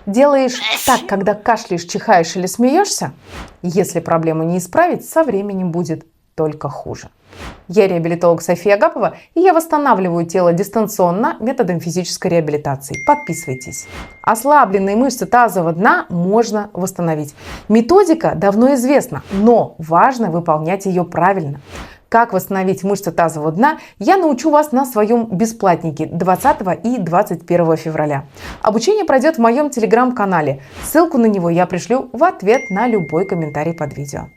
Делаешь так, когда кашляешь, чихаешь или смеешься? Если проблему не исправить, со временем будет только хуже. Я реабилитолог София Агапова, и я восстанавливаю тело дистанционно методом физической реабилитации. Подписывайтесь. Ослабленные мышцы тазового дна можно восстановить. Методика давно известна, но важно выполнять ее правильно. Как восстановить мышцы тазового дна, я научу вас на своем бесплатнике 20 и 21 февраля. Обучение пройдет в моем телеграм-канале. Ссылку на него я пришлю в ответ на любой комментарий под видео.